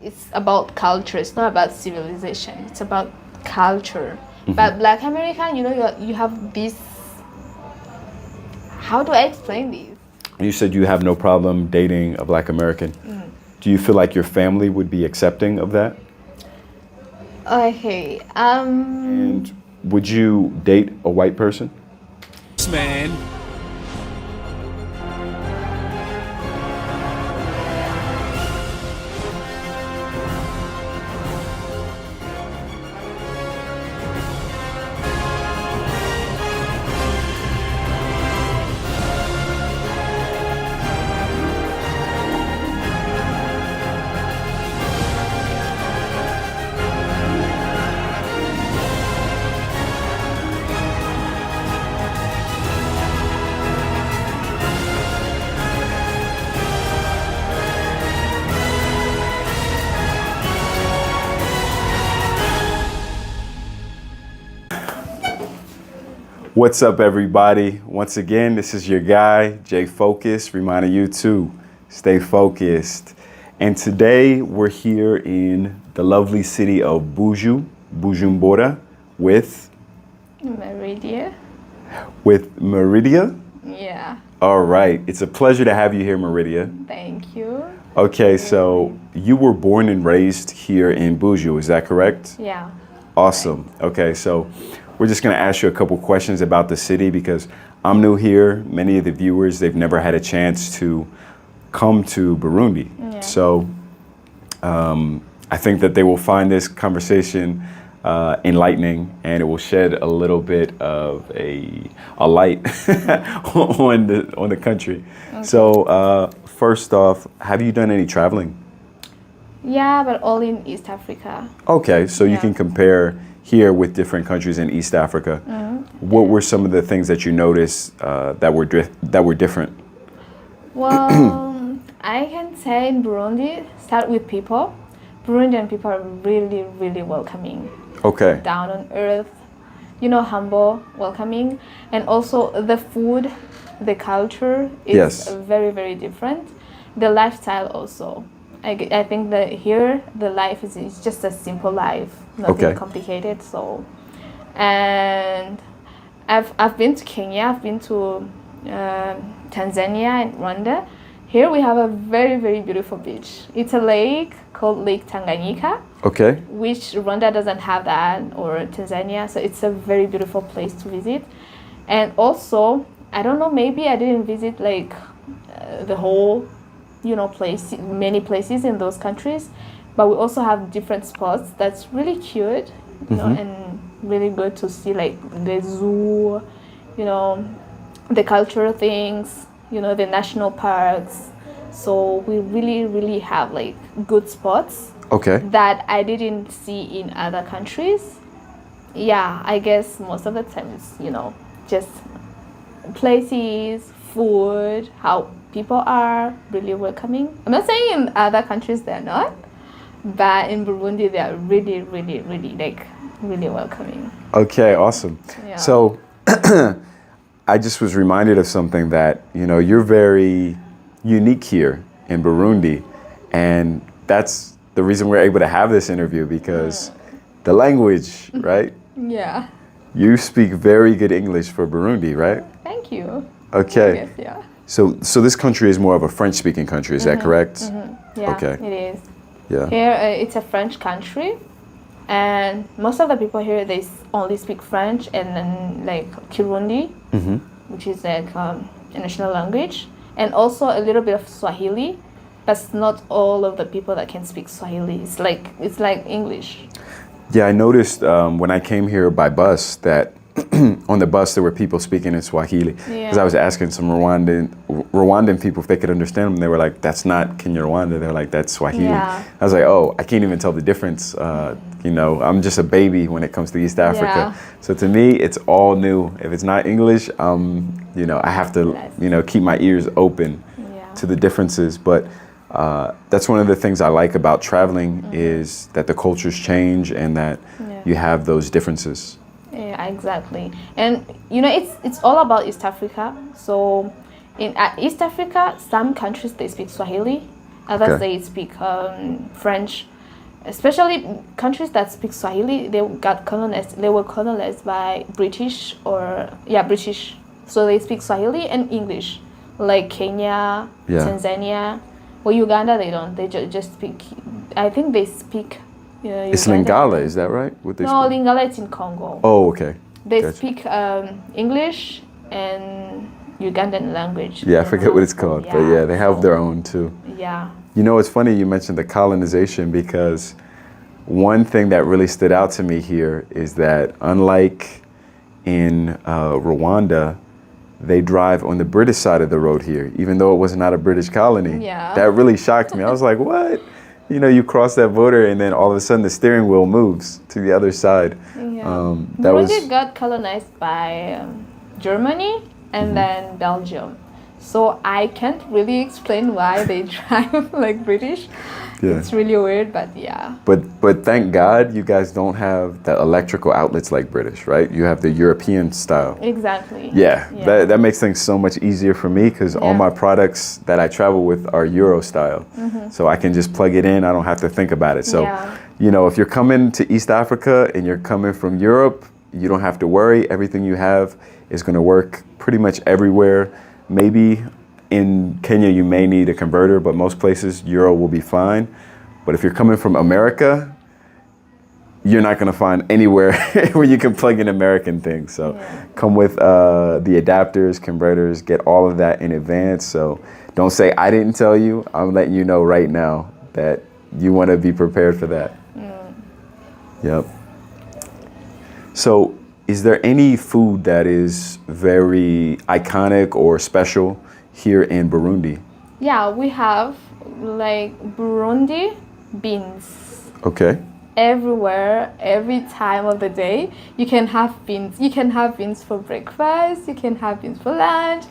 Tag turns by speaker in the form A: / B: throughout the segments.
A: it's about culture. It's not about civilization. It's about culture. But Black American, you have this. How do I explain this?
B: You said you have no problem dating a Black American. Do you feel like your family would be accepting of that?
A: Okay.
B: And would you date a white person?
C: Man.
B: What's up, everybody? Once again, this is your guy, Jay Focus, reminding you to stay focused. And today we're here in the lovely city of Bujumbura, with
A: Meridia.
B: Meridia.
A: Yeah.
B: All right, it's a pleasure to have you here, Meridia.
A: Thank you.
B: Okay, so you were born and raised here in Buju, is that correct?
A: Yeah.
B: Awesome. Okay, so we're just going to ask you a couple questions about the city because I'm new here. Many of the viewers, they've never had a chance to come to Burundi.
A: Yeah.
B: So I think that they will find this conversation enlightening, and it will shed a little bit of a light on the country. Okay. So first off, have you done any traveling?
A: Yeah, but all in East Africa.
B: Okay, so you can compare here with different countries in East Africa. What were some of the things that you noticed that were different?
A: Well, I can say in Burundi, start with people. Burundian people are really, really welcoming.
B: Okay.
A: Down on earth, humble, welcoming. And also the food, the culture is very, very different. The lifestyle also. I think that here the life is just a simple life, nothing complicated. So, and I've been to Kenya, I've been to Tanzania and Rwanda. Here we have a very, very beautiful beach. It's a lake called Lake Tanganyika. Okay. Which Rwanda doesn't have that, or Tanzania. So it's a very beautiful place to visit. And also, I don't know, maybe I didn't visit like the whole many places in those countries, but we also have different spots that's really cute, and really good to see, like the zoo, the cultural things, the national parks. So we really, really have like good spots that I didn't see in other countries. Yeah, I guess most of the time it's, just places, food, how people are really welcoming. I'm not saying in other countries they're not, but in Burundi they are really, really, really really welcoming. Okay, awesome.
B: Yeah. So I just was reminded of something that, you're very unique here in Burundi, and that's the reason we're able to have this interview, because the language, right?
A: Yeah.
B: You speak very good English for Burundi, right?
A: Thank you.
B: Okay.
A: I guess, yeah.
B: So this country is more of a French-speaking country, is that correct?
A: Yeah,
B: okay.
A: It is.
B: Yeah.
A: Here, it's a French country, and most of the people here, they only speak French and then like Kirundi, which is like a national language, and also a little bit of Swahili. But not all of the people that can speak Swahili. It's like English.
B: Yeah, I noticed when I came here by bus that on the bus there were people speaking in Swahili. Because I was asking some Rwandan people if they could understand them. They were like, "That's not Kinyarwanda." They were like, "That's Swahili." Yeah. I was like, "Oh, I can't even tell the difference." I'm just a baby when it comes to East Africa. Yeah. So to me, it's all new. If it's not English, I have to, keep my ears open to the differences. But that's one of the things I like about traveling is that the cultures change and that you have those differences.
A: Yeah, exactly. And it's all about East Africa. So in East Africa, some countries they speak Swahili, Others they speak French. Especially countries that speak Swahili, they got colonized. They were colonized by British British. So they speak Swahili and English, like Kenya, Tanzania. Well, Uganda they don't. They just speak. I think they speak.
B: It's Lingala, is that right?
A: No, Lingala it's in Congo.
B: Oh, okay.
A: They speak English and Ugandan language.
B: Yeah, I forget what it's called, but yeah, they have their own too.
A: Yeah.
B: You know, it's funny you mentioned the colonization, because one thing that really stood out to me here is that unlike in Rwanda, they drive on the British side of the road here, even though it was not a British colony.
A: Yeah.
B: That really shocked me. I was like, what? You know, you cross that border and then all of a sudden the steering wheel moves to the other side.
A: Yeah.
B: Burundi
A: got colonized by Germany and then Belgium. So I can't really explain why they drive like British.
B: Yeah.
A: It's really weird, but yeah.
B: But thank God you guys don't have the electrical outlets like British, right? You have the European style.
A: Exactly.
B: Yeah. That makes things so much easier for me, because all my products that I travel with are Euro style. So I can just plug it in. I don't have to think about it. So, you know, if you're coming to East Africa and you're coming from Europe, you don't have to worry. Everything you have is going to work pretty much everywhere. Maybe in Kenya you may need a converter, but most places Euro will be fine. But if you're coming from America, you're not going to find anywhere where you can plug in American things. So come with the adapters, converters, get all of that in advance. So don't say I didn't tell you. I'm letting you know right now that you want to be prepared for that. Yep. So is there any food that is very iconic or special here in Burundi?
A: Yeah, we have like Burundi beans.
B: Okay.
A: Everywhere, every time of the day, you can have beans. You can have beans for breakfast. You can have beans for lunch.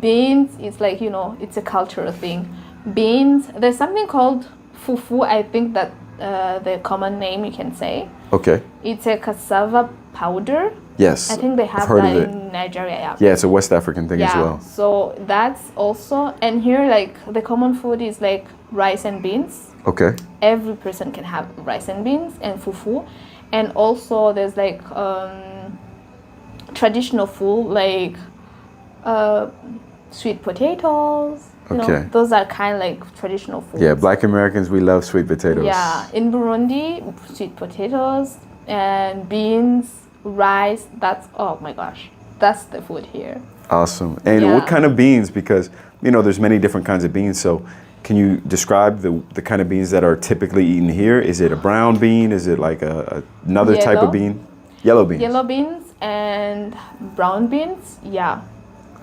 A: Beans, it's like, you know, it's a cultural thing. Beans, there's something called fufu. I think that the common name you can say.
B: Okay.
A: It's a cassava powder.
B: Yes.
A: I think they have that in Nigeria.
B: Yeah, it's a West African thing as well.
A: So that's also, and here like the common food is like rice and beans.
B: Okay.
A: Every person can have rice and beans and fufu. And also there's like traditional food like sweet potatoes. You know, those are kind of like traditional foods.
B: Yeah, Black Americans, we love sweet potatoes.
A: Yeah, in Burundi, sweet potatoes and beans, rice, that's, oh my gosh, that's the food here.
B: Awesome. And what kind of beans? Because, you know, there's many different kinds of beans. So can you describe the kind of beans that are typically eaten here? Is it a brown bean? Is it like another type of bean? Yellow beans.
A: Yellow beans and brown beans, yeah.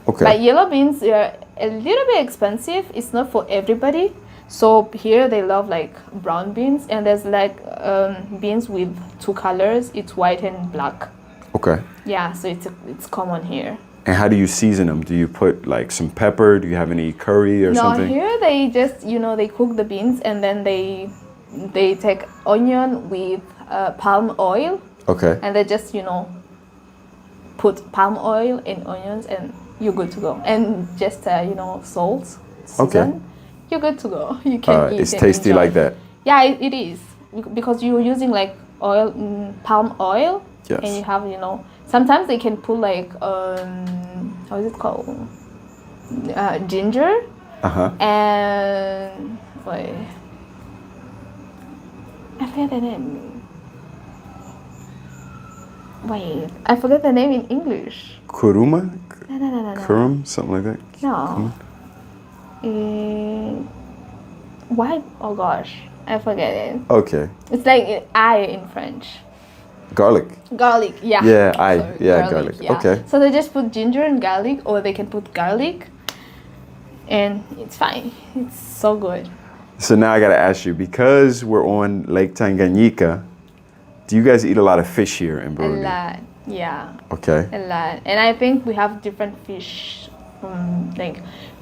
B: Okay.
A: But yellow beans are a little bit expensive. It's not for everybody. So here they love like brown beans, and there's like beans with two colors. It's white and black.
B: Okay.
A: Yeah, so it's common here.
B: And how do you season them? Do you put like some pepper? Do you have any curry or something?
A: No, here they just, you know, they cook the beans and then they take onion with palm oil.
B: Okay.
A: And they just, you know, put palm oil in onions and you're good to go. And just, you know, salt, season. Okay. You're good to go. You can eat.
B: It's tasty like that.
A: Yeah, it is, because you're using like oil, palm oil.
B: Yes.
A: And you have, you know, sometimes they can put like how is it called? Ginger. And wait, I forget the name. Wait, I forget the name in English.
B: Kuruma?
A: No.
B: Kurum, something like that.
A: No. Why? Oh gosh, I forget it.
B: Okay.
A: It's like I in French.
B: Garlic.
A: Garlic, yeah.
B: Yeah, garlic.
A: Yeah.
B: Okay.
A: So they just put ginger and garlic, or they can put garlic, and it's fine. It's so good.
B: So now I gotta ask you, because we're on Lake Tanganyika, do you guys eat a lot of fish here in Burundi?
A: A lot, yeah.
B: Okay.
A: A lot, and I think we have different fish. Like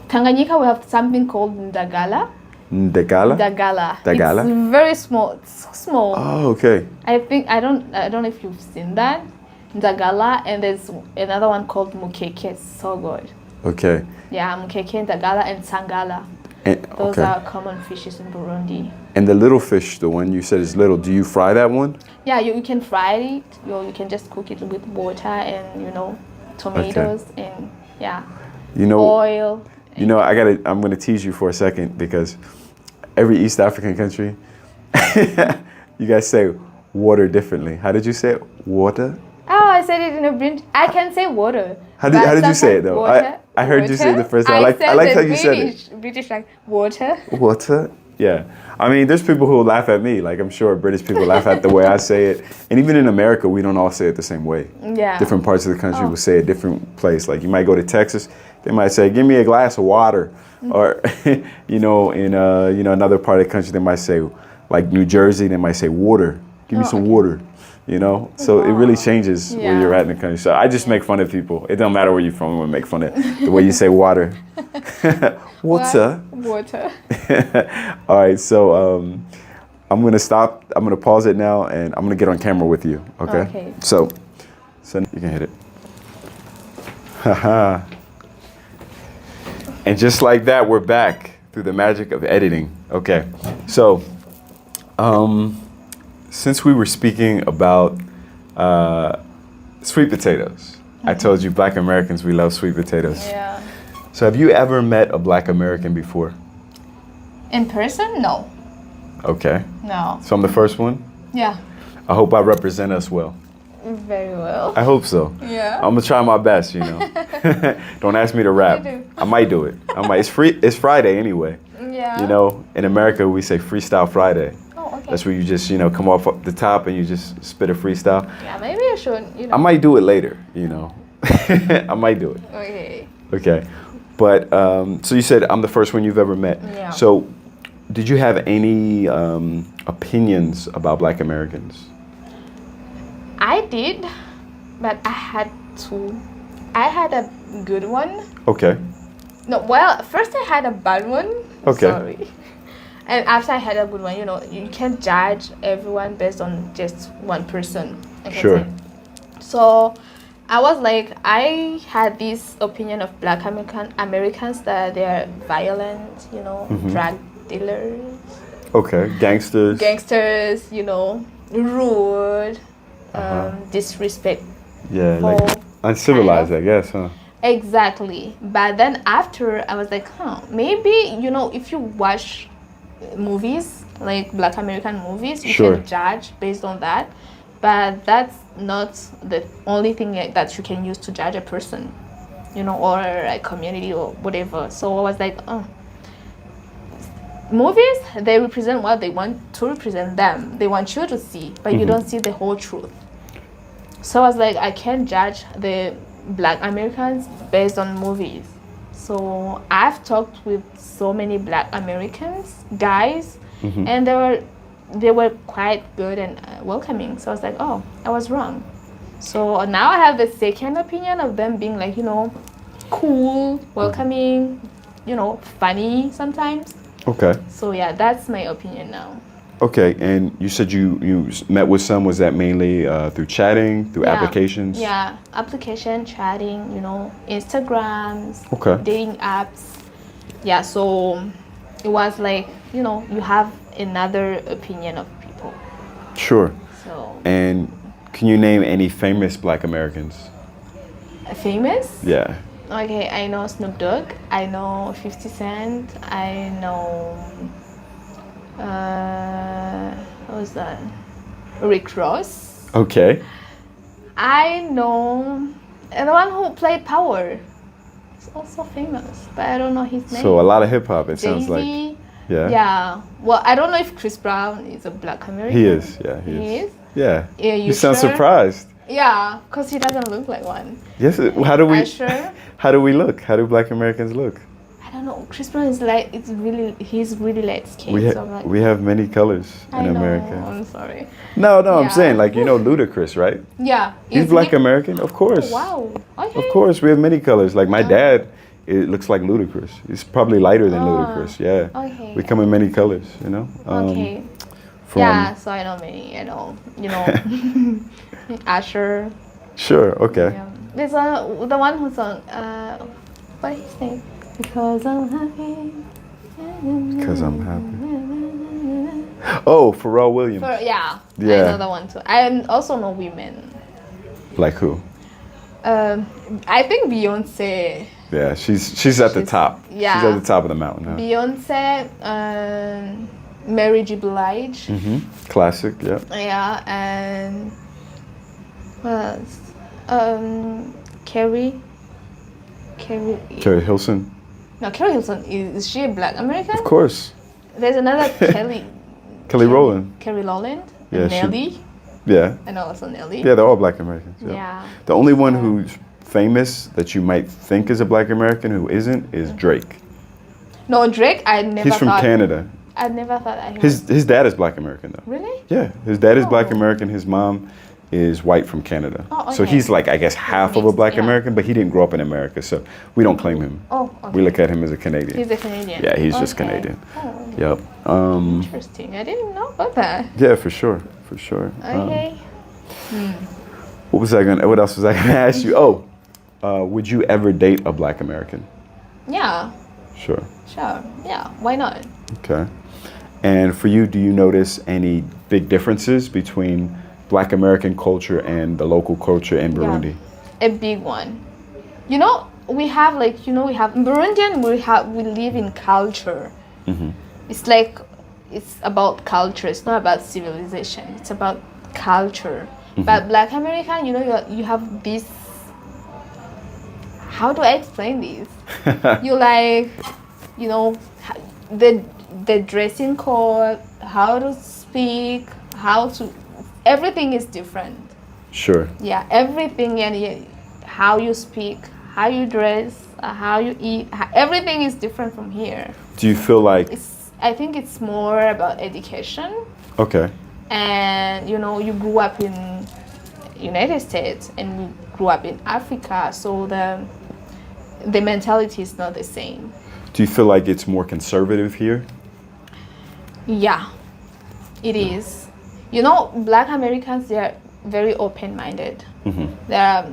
A: Tanganyika, we have something called ndagala.
B: Ndagala?
A: Dagala. It's very small. It's so small.
B: Oh, okay.
A: I don't know if you've seen that. Dagala, and there's another one called mukeke. So good.
B: Okay.
A: Yeah, mukeke, dagala, and sangala.
B: And,
A: Those are common fishes in Burundi.
B: And the little fish, the one you said is little, do you fry that one?
A: Yeah, you can fry it. You can just cook it with water and, you know, tomatoes and, yeah,
B: you know,
A: oil.
B: You know, I'm going to tease you for a second because every East African country, you guys say water differently. How did you say it? Water?
A: Oh, I said it in a British. I can say water.
B: How did you say it though?
A: Water,
B: I heard you say it the first time. I like how you said it.
A: British like water.
B: Water? Yeah. I mean, there's people who will laugh at me. Like, I'm sure British people laugh at the way I say it. And even in America, we don't all say it the same way.
A: Yeah.
B: Different parts of the country will say a different place. Like, you might go to Texas, they might say, give me a glass of water. Or, you know, in, you know, another part of the country, they might say, like New Jersey, they might say water. Give me some water. You know, so it really changes where you're at in the country. So I just make fun of people. It don't matter where you're from. We make fun of the way you say water. Water.
A: Water.
B: All right, so I'm gonna stop. I'm gonna pause it now, and I'm gonna get on camera with you. Okay.
A: Okay.
B: So you can hit it. Haha. And just like that, we're back through the magic of editing. Okay. So, since we were speaking about sweet potatoes, I told you Black Americans, we love sweet potatoes.
A: Yeah.
B: So have you ever met a Black American before?
A: In person? No.
B: Okay.
A: No.
B: So I'm the first one?
A: Yeah.
B: I hope I represent us well.
A: Very well.
B: I hope so.
A: Yeah.
B: I'm gonna try my best, you know. Don't ask me to rap.
A: You do.
B: I might do it. It's Friday anyway.
A: Yeah.
B: You know, in America we say Freestyle Friday.
A: Oh, okay.
B: That's where you just, you know, come off the top and you just spit a freestyle.
A: Yeah, maybe you should, you know.
B: I might do it later, you know. I might do it.
A: Okay.
B: Okay. But, so you said I'm the first one you've ever met.
A: Yeah.
B: So did you have any opinions about Black Americans?
A: I did, but I had two. I had a good one.
B: Okay.
A: No, well, first I had a bad one.
B: Okay.
A: Sorry. And after I had a good one, you know, you can't judge everyone based on just one person. I can
B: Sure.
A: say. So I was like, I had this opinion of Black Americans that they are violent, you know, drug dealers.
B: Okay.
A: Gangsters, you know, rude, disrespect.
B: Yeah, like uncivilized, I guess, huh?
A: Exactly. But then after, I was like, maybe, you know, if you watch movies, like Black American movies, you can judge based on that. But that's not the only thing that you can use to judge a person, you know, or a community or whatever. So I was like, movies, they represent what they want to represent them. They want you to see, but you don't see the whole truth. So I was like, I can't judge the Black Americans based on movies. So I've talked with so many Black Americans, guys, and they were quite good and welcoming. So I was like, oh, I was wrong. So now I have the second opinion of them being like, you know, cool, welcoming, you know, funny sometimes.
B: Okay.
A: So yeah, that's my opinion now.
B: Okay, and you said you met with some, was that mainly through chatting, through applications?
A: Yeah, application, chatting, you know, Instagrams, dating apps. Yeah, so it was like, you know, you have another opinion of people.
B: Sure.
A: So.
B: And can you name any famous Black Americans?
A: Famous?
B: Yeah.
A: Okay, I know Snoop Dogg, I know 50 Cent, I know, what was that? Rick Ross.
B: Okay.
A: I know the one who played Power. He's also famous, but I don't know his name.
B: So a lot of hip hop, it sounds
A: Jay-Z.
B: like. Yeah.
A: Yeah. Well, I don't know if Chris Brown is a Black American.
B: He is. Yeah, he is. Yeah.
A: You
B: sound
A: sure?
B: surprised.
A: Yeah, because he doesn't look like one.
B: Yes. How do we?
A: Sure?
B: How do we look? How do Black Americans look?
A: I don't know. Chris Brown is like, he's really light skinned.
B: We have many colors in America.
A: I'm sorry.
B: No, I'm saying, like, you know, Ludacris, right?
A: Yeah.
B: He's Black American, of course.
A: Oh, wow. Okay.
B: Of course, we have many colors. Like my dad, it looks like Ludacris. He's probably lighter than Ludacris. Yeah.
A: Okay.
B: We come in many colors, you know.
A: Okay. Yeah, so I know many. I know, you know, Usher.
B: Sure. Okay.
A: Yeah. There's the one who sung. What is his name? Because I'm happy.
B: Because I'm happy. Oh, Pharrell Williams.
A: Yeah,
B: Yeah.
A: I know that one too. I also know women.
B: Like who?
A: I think Beyonce.
B: Yeah, she's at the top.
A: Yeah.
B: She's at the top of the mountain. Huh?
A: Beyonce, Mary J. Blige.
B: Classic, yeah.
A: Yeah, and what else? Carrie
B: Hilson.
A: No, Carrie Hilson. Is she a Black American?
B: Of course.
A: There's another
B: Kelly Rowland.
A: Carrie Rowland.
B: Yeah,
A: Nelly.
B: Yeah.
A: And also Nelly.
B: Yeah, they're all Black Americans. Yeah.
A: Yeah.
B: The only one who's famous that you might think is a Black American who isn't is Drake.
A: No, Drake, I never
B: He's from Canada.
A: I never thought that he
B: His dad is Black American though.
A: Really?
B: Yeah, his dad is Black American. His mom is white from Canada.
A: Oh, okay.
B: So he's like, I guess, half of a Black
A: yeah.
B: American, but he didn't grow up in America, so we don't claim him.
A: Oh, okay.
B: We look at him as a Canadian.
A: He's a Canadian.
B: Yeah, he's just
A: Okay.
B: Canadian.
A: Oh,
B: Yep.
A: interesting. I didn't know about that.
B: Yeah, for sure, for sure.
A: Okay.
B: What else was I gonna ask you? Oh, would you ever date a Black American?
A: Yeah,
B: Sure.
A: sure. Yeah, why not?
B: Okay. And for you, do you notice any big differences between Black American culture and the local culture in Burundi?
A: Yeah, a big one. You know, we have Burundian. We live in culture. It's like it's about culture. It's not about civilization. It's about culture. But Black American, you have this. How do I explain this? You like, the dressing code, how to speak, everything is different.
B: Sure.
A: Yeah, everything, and how you speak, how you dress, how you eat, everything is different from here.
B: Do you feel like?
A: I think it's more about education.
B: Okay.
A: And you grew up in United States and we grew up in Africa, so the mentality is not the same.
B: Do you feel like it's more conservative here?
A: Yeah, it is. Black Americans, they are very open-minded. They are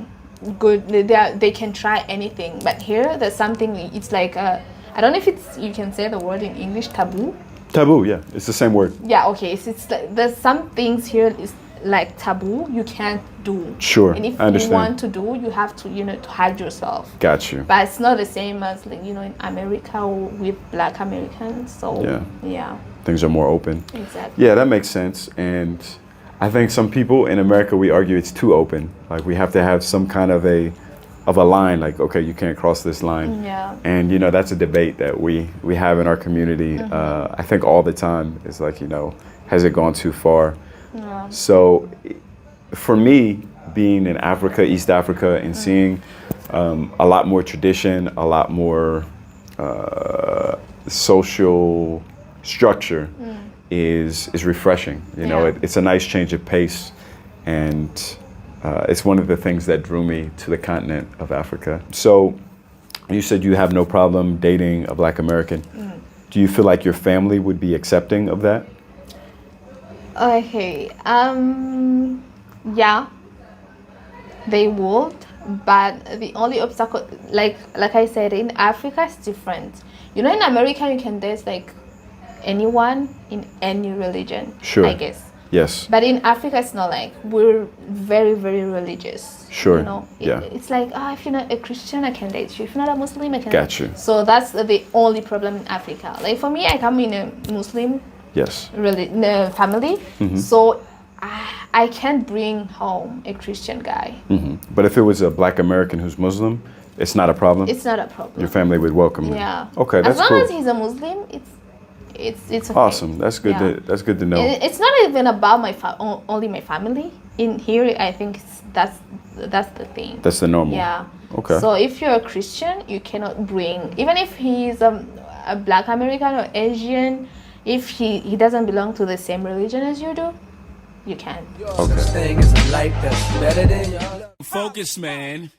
A: good. They can try anything. But here, there's something. It's like I don't know if you can say the word in English, taboo.
B: Taboo, yeah, it's the same word.
A: Yeah, okay. So it's like, there's some things here is like taboo. You can't do.
B: Sure,
A: And if
B: I understand.
A: you want to do, you have to to hide yourself.
B: Got you.
A: But it's not the same as in America with Black Americans. So yeah.
B: Things are more open.
A: Exactly.
B: Yeah, that makes sense. And I think some people in America, we argue it's too open. Like we have to have some kind of a line, like, okay, you can't cross this line.
A: Yeah.
B: And that's a debate that we have in our community. I think all the time is like, has it gone too far?
A: Yeah.
B: So for me, being in Africa, East Africa, and seeing a lot more tradition, a lot more social structure is refreshing. It's a nice change of pace, and it's one of the things that drew me to the continent of Africa. So you said you have no problem dating a Black American. Do you feel like your family would be accepting of that?
A: Okay. Yeah, they would, but the only obstacle, like I said, in Africa it's different. In America you can date like anyone in any religion.
B: Sure.
A: I guess.
B: Yes.
A: But in Africa it's not like we're very, very religious.
B: Sure. Yeah.
A: It's like if you're not a Christian I can date you. If you're not a Muslim I can.
B: Got you.
A: So that's the only problem in Africa. Like for me, I come in a Muslim.
B: Yes.
A: Family. So I can't bring home a Christian guy.
B: But if it was a Black American who's Muslim, it's not a problem?
A: It's not a problem.
B: Your family would welcome him?
A: Yeah.
B: Okay, that's
A: cool.
B: cool.
A: As long as he's a Muslim, it's okay.
B: Awesome. That's good.
A: Yeah.
B: That's good to know.
A: It's not even about only my family. In here, I think that's the thing.
B: That's the normal.
A: Yeah.
B: Okay.
A: So if you're a Christian, you cannot bring, even if he's a Black American or Asian, if he doesn't belong to the same religion as you do, you can.
B: Okay.
C: Focus, man.